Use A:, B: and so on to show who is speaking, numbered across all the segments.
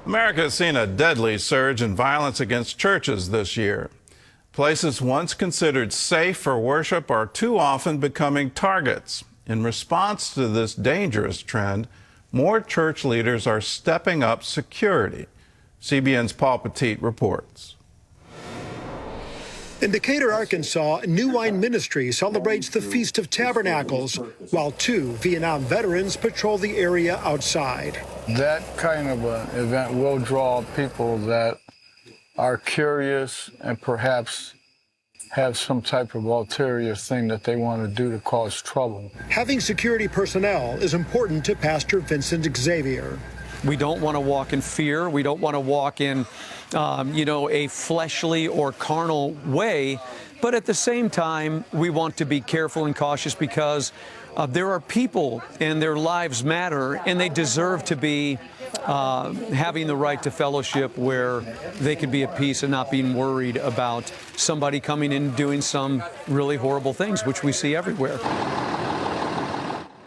A: America has seen a deadly surge in violence against churches this year. Places once considered safe for worship are too often becoming targets. In response to this dangerous trend, more church leaders are stepping up security. CBN's Paul Petit reports.
B: In Decatur, Arkansas, New Wine Ministry celebrates the Feast of Tabernacles, while 2 Vietnam veterans patrol the area outside.
C: That kind of an event will draw people that are curious and perhaps have some type of ulterior thing that they want to do to cause trouble.
B: Having security personnel is important to Pastor Vincent Xavier.
D: We don't want to walk in fear. We don't want to walk in, a fleshly or carnal way. But at the same time, we want to be careful and cautious because there are people and their lives matter, and they deserve to be having the right to fellowship where they could be at peace and not being worried about somebody coming in and doing some really horrible things, which we see everywhere.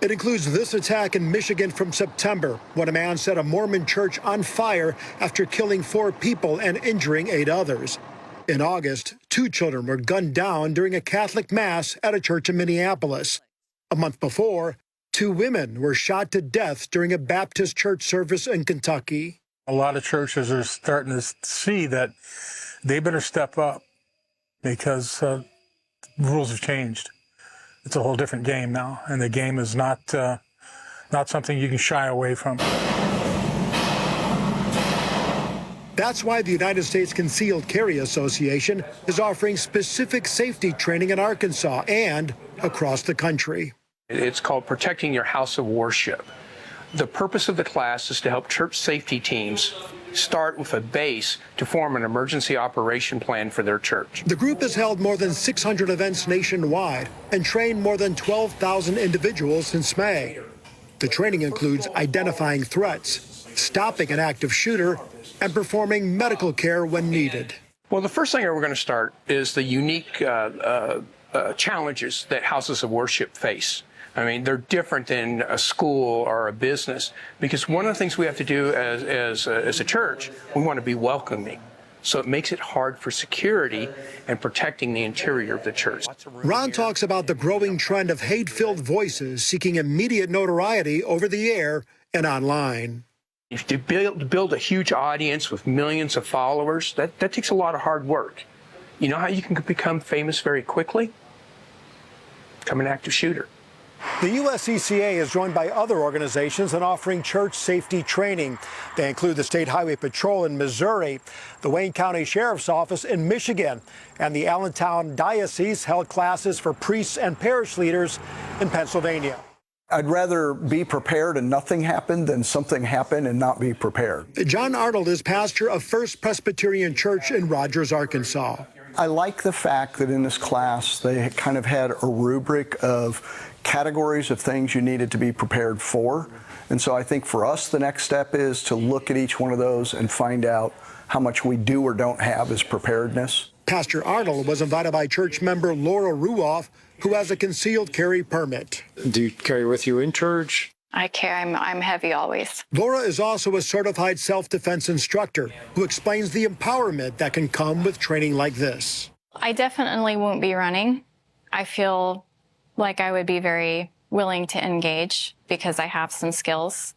B: It includes this attack in Michigan from September, when a man set a Mormon church on fire after killing 4 people and injuring 8 others. In August, 2 children were gunned down during a Catholic mass at a church in Minneapolis. A month before, 2 women were shot to death during a Baptist church service in Kentucky.
E: A lot of churches are starting to see that they better step up because rules have changed. It's a whole different game now, and the game is not something you can shy away from.
B: That's why the United States Concealed Carry Association is offering specific safety training in Arkansas and across the country.
F: It's called Protecting Your House of Worship. The purpose of the class is to help church safety teams start with a base to form an emergency operation plan for their church.
B: The group has held more than 600 events nationwide and trained more than 12,000 individuals since May. The training includes identifying threats, stopping an active shooter, and performing medical care when needed.
F: Well, the first thing we're going to start is the unique challenges that houses of worship face. I mean, they're different than a school or a business, because one of the things we have to do as a church, we want to be welcoming. So it makes it hard for security and protecting the interior of the church.
B: Ron talks about the growing trend of hate-filled voices seeking immediate notoriety over the air and online.
F: If you build a huge audience with millions of followers, that takes a lot of hard work. You know how you can become famous very quickly? Become an active shooter.
B: The USCCA is joined by other organizations in offering church safety training. They include the State Highway Patrol in Missouri, the Wayne County Sheriff's Office in Michigan, and the Allentown Diocese held classes for priests and parish leaders in Pennsylvania.
G: I'd rather be prepared and nothing happen than something happen and not be prepared.
B: John Arnold is pastor of First Presbyterian Church in Rogers, Arkansas.
G: I like the fact that in this class they kind of had a rubric of categories of things you needed to be prepared for. And so I think for us, the next step is to look at each one of those and find out how much we do or don't have as preparedness.
B: Pastor Arnold was invited by church member Laura Ruoff, who has a concealed carry permit.
H: Do you carry with you in church?
I: I carry. I'm heavy always.
B: Laura is also a certified self-defense instructor who explains the empowerment that can come with training like this.
I: I definitely won't be running. I feel like I would be very willing to engage because I have some skills.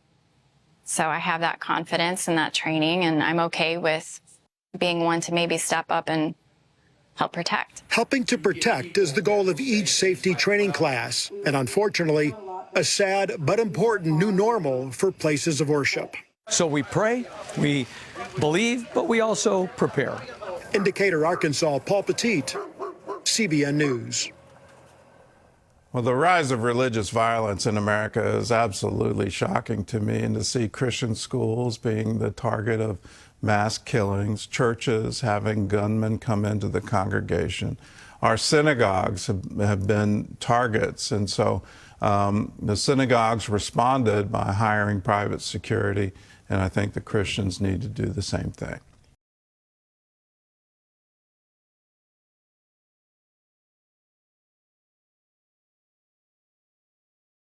I: So I have that confidence and that training, and I'm okay with being one to maybe step up and help protect.
B: Helping to protect is the goal of each safety training class, and unfortunately, a sad but important new normal for places of worship.
D: So we pray, we believe, but we also prepare.
B: In Decatur, Arkansas, Paul Petit, CBN News.
A: Well, the rise of religious violence in America is absolutely shocking to me, and to see Christian schools being the target of mass killings, churches having gunmen come into the congregation. Our synagogues have been targets, and so the synagogues responded by hiring private security, and I think the Christians need to do the same thing.